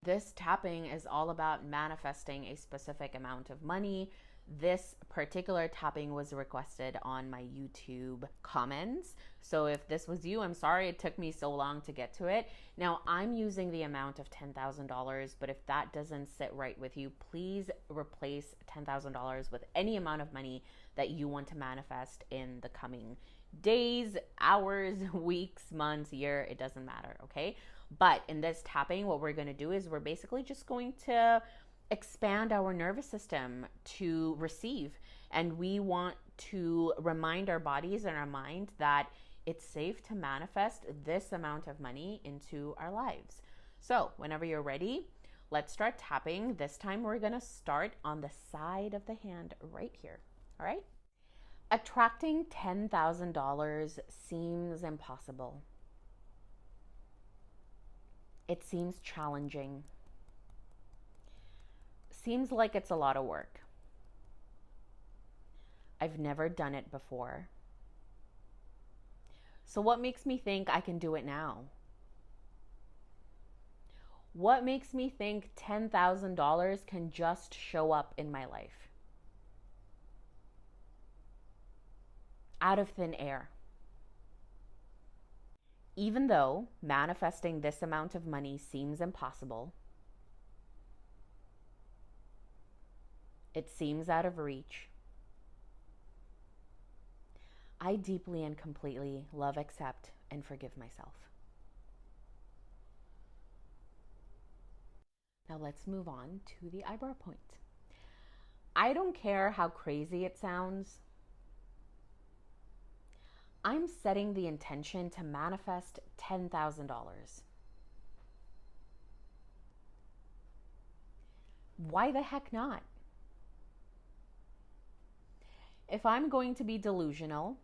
This tapping is all about manifesting a specific amount of money. This particular tapping was requested on my YouTube comments. So if this was you, I'm sorry it took me so long to get to it. Now I'm using the amount of $10,000, but if that doesn't sit right with you, please replace $10,000 with any amount of money that you want to manifest in the coming days, hours, weeks, months, year, it doesn't matter, okay? But in this tapping, what we're going to do is we're basically just going to expand our nervous system to receive. And we want to remind our bodies and our mind that it's safe to manifest this amount of money into our lives. So, whenever you're ready, let's start tapping. This time, we're going to start on the side of the hand right here. All right? Attracting $10,000 seems impossible. It seems challenging. Seems like it's a lot of work. I've never done it before. So what makes me think I can do it now? What makes me think $10,000 can just show up in my life? Out of thin air. Even though manifesting this amount of money seems impossible, it seems out of reach, I deeply and completely love, accept, and forgive myself. Now let's move on to the eyebrow point. I don't care how crazy it sounds. I'm setting the intention to manifest $10,000. Why the heck not? If I'm going to be delusional,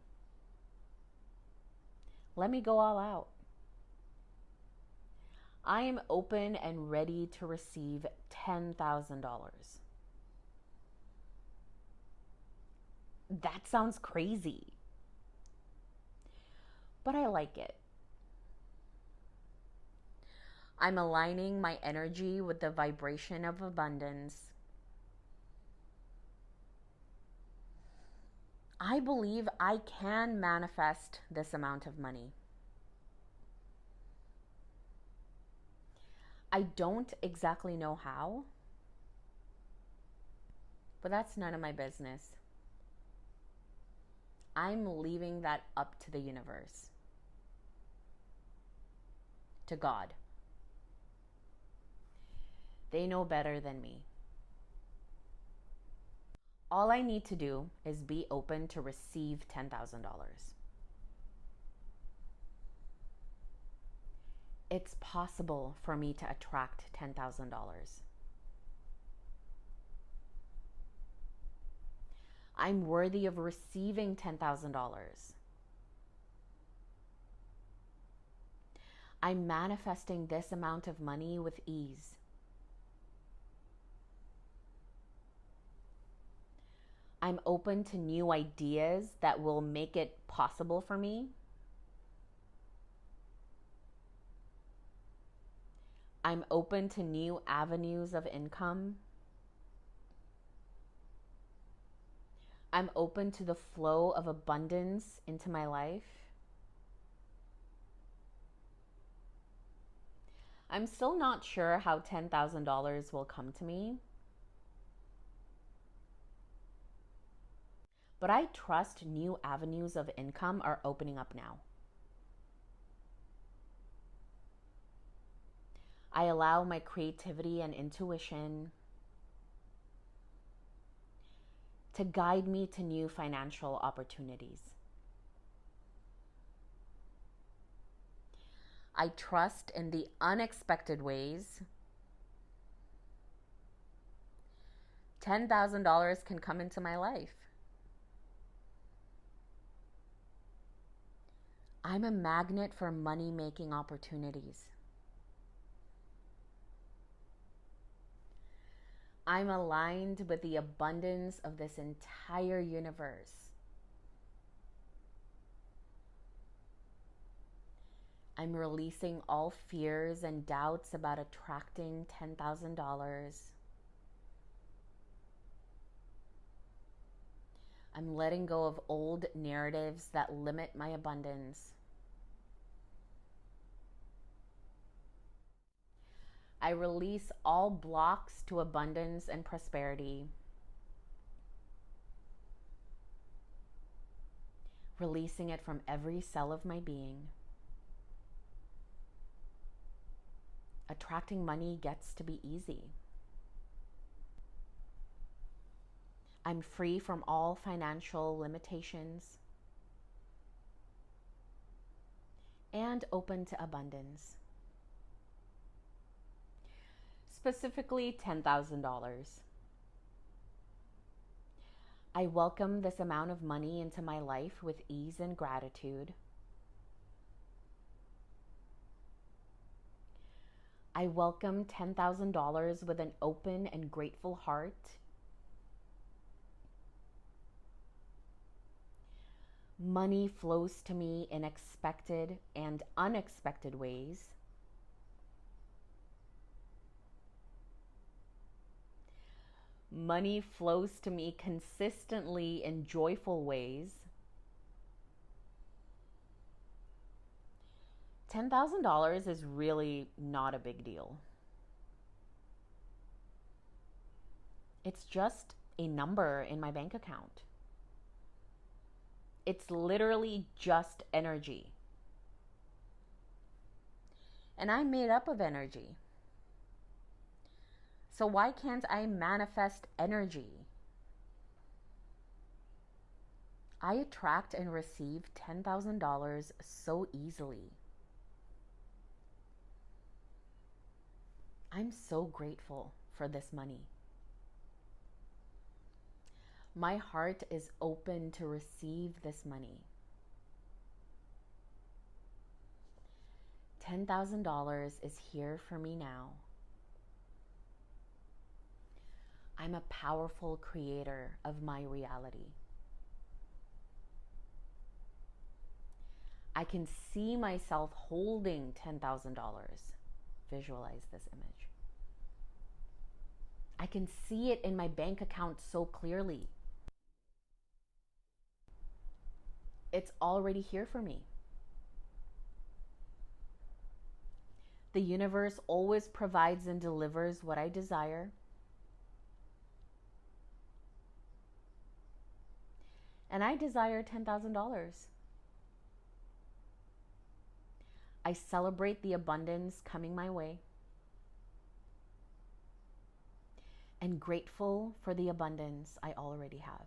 let me go all out. I am open and ready to receive $10,000. That sounds crazy, but I like it. I'm aligning my energy with the vibration of abundance. I believe I can manifest this amount of money. I don't exactly know how, but that's none of my business. I'm leaving that up to the universe, to God. They know better than me. All I need to do is be open to receive $10,000. It's possible for me to attract $10,000. I'm worthy of receiving $10,000. I'm manifesting this amount of money with ease. I'm open to new ideas that will make it possible for me. I'm open to new avenues of income. I'm open to the flow of abundance into my life. I'm still not sure how $10,000 will come to me, but I trust new avenues of income are opening up now. I allow my creativity and intuition to guide me to new financial opportunities. I trust in the unexpected ways $10,000 can come into my life. I'm a magnet for money-making opportunities. I'm aligned with the abundance of this entire universe. I'm releasing all fears and doubts about attracting $10,000. I'm letting go of old narratives that limit my abundance. I release all blocks to abundance and prosperity. Releasing it from every cell of my being. Attracting money gets to be easy. I'm free from all financial limitations and open to abundance. Specifically, $10,000. I welcome this amount of money into my life with ease and gratitude. I welcome $10,000 with an open and grateful heart. Money flows to me in expected and unexpected ways. Money flows to me consistently in joyful ways. $10,000 is really not a big deal. It's just a number in my bank account. It's literally just energy. And I'm made up of energy. So why can't I manifest energy? I attract and receive $10,000 so easily. I'm so grateful for this money. My heart is open to receive this money. $10,000 is here for me now. I'm a powerful creator of my reality. I can see myself holding $10,000. Visualize this image. I can see it in my bank account so clearly. It's already here for me. The universe always provides and delivers what I desire. And I desire $10,000. I celebrate the abundance coming my way. And grateful for the abundance I already have.